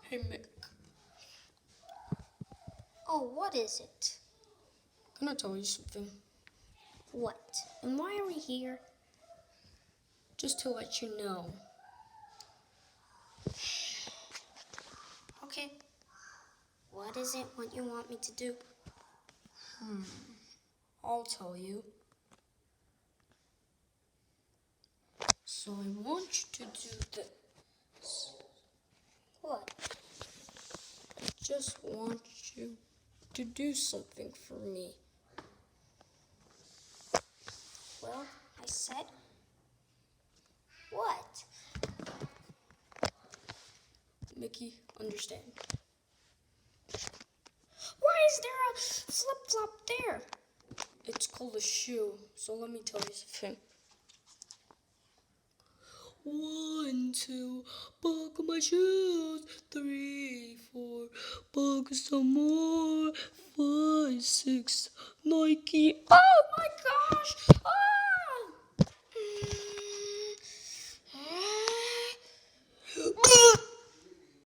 Hey, Mick. Oh, what is it? Can I tell you something? What? And why are we here? Just to let you know. Okay. What is it? What you want me to do? I'll tell you. So I want you to do this. What? I just want you to do something for me. Well, I said. What? Mickey, understand. Why is there a flip-flop there? It's called a shoe, so let me tell you something. 1, 2, buckle my shoes. 3, 4, buckle some more. 5, 6, Nike. Oh my gosh! Ah!